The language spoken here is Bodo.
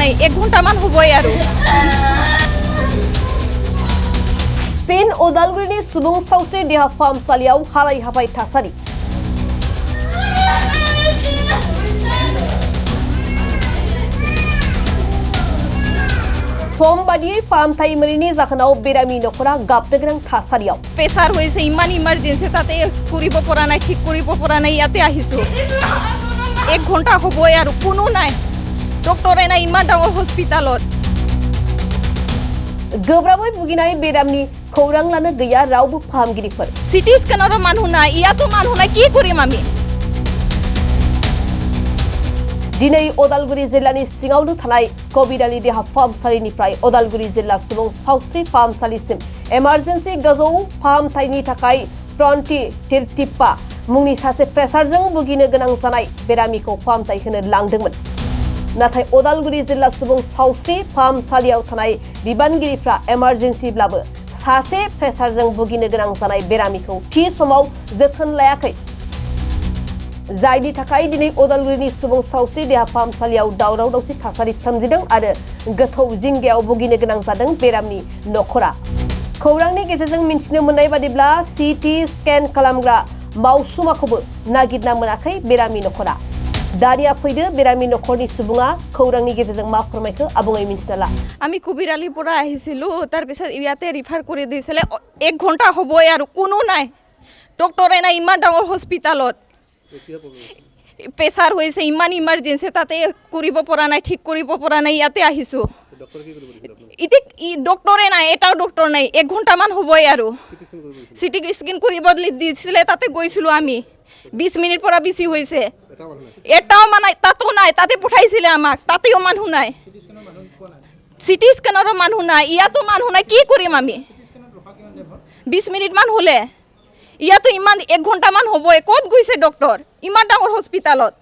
নাই 1 ঘন্টামান হবই আৰু फिन उदालगुरिनि सुबुं सावस्रि देहा फाहामसालियाव हालाय हाफाय थासारि सम बादियै फाहामथाय मोनैनि जाहोनाव बेरामि नखरा गाबनो गोनां थासारियाव প্ৰেছাৰ হৈছে ইমান ইমাৰ্জেন্সি তাতে কৰিব পৰা নাই ঠিক কৰিব পৰা নাই ইয়াতে আহিছো 1 ঘন্টা হবই আৰু কোনো নাই ডক্টৰে নাই ইমান ডাঙৰ হস্পিটালত गोब्राबै भुगिनाय बेरामनि खौरां लानो गैया रावबो फाहामगिरिफोर सिटी स्केनार मानहु নাই ইয়াতো मानहु নাই কি কৰিম আমি दिनै उदालगुरि जिल्लानि सिङावनो थानाय कबिराली देहा फाहामसालिनिफ्राय उदालगुरि जिल्ला सुबुं सावस्रि फाहामसालिसिम इमार्जेन्सि गोजौ फाहामथायनि थाखाय फ्रन्टि तिरतिप्पा मुंनि सासे प्रेसारजों भुगिनो गोनां जानाय बेरामिखौ फाहामथाय होनो लांदोंमोन नाथाय उदालगुरि जिल्ला सुबुं सावस्रि फाहामसालियाव थानाय बिबानगिरिफ्रा इमार्जेन्सिब्लाबो सासे प्रेसारजों भुगिनो गोनां जानाय बेरामिखौ थि समाव जोथोन लायाखै जायनि थाखाय दिनै उदालगुरिनि सुबुं सावस्रि देहा फाहामसालियाव दावराव दावसि थासारि सोमजिदों आरो गोथौ जिंगायाव भुगिनो गोनां जादों बेरामनि नखरा खौरांनि गेजेरजों मिन्थिनो मोननाय बादिब्ला सिटी स्केन खालामग्रा मावसुमाखौबो नागिरना मोनाखै बेरामि नखरा दानिया फैदो बेरामि नखरनि सुबुङा खौरांनि गेजेरजों मा फोरमायखो आबुङै मिन्थिना ला আমি কবিৰালিৰ পৰা আহিছিলো তাৰ পিছত ইয়াতে ৰিফাৰ কৰি দিছিলে 1 ঘন্টা হবই আৰু কোনো নাই ডক্টৰে নাই ইমান ডাঙৰ হস্পিটালত প্ৰেছাৰ হৈছে ইমান ইমাৰ্জেন্সি তাতে কৰিব পৰা নাই ঠিক কৰিব পৰা নাই ইয়াতে আহিছো ডক্টৰে নাই এটাও ডক্টৰ নাই 1 ঘন্টামান হবই আৰু সিটি স্ক্যান কৰিব দিছিলে তাতে গৈছিলো আমি 20 মিনিট পৰা বেছি হৈছে এটাও মানে তাতো নাই তাতে পঠাইছিলে আমাক তাতেও মানুহ নাই সিটি স্ক্যানৰ মানুহ নাই ইয়াতো মানুহ নাই কি কৰিম আমি 20 মিনিট মান হলে ইয়াতো ইমান 1 ঘন্টামান হবই ক'ত গৈছে ডক্টৰ ইমান ডাঙৰ হস্পিটালত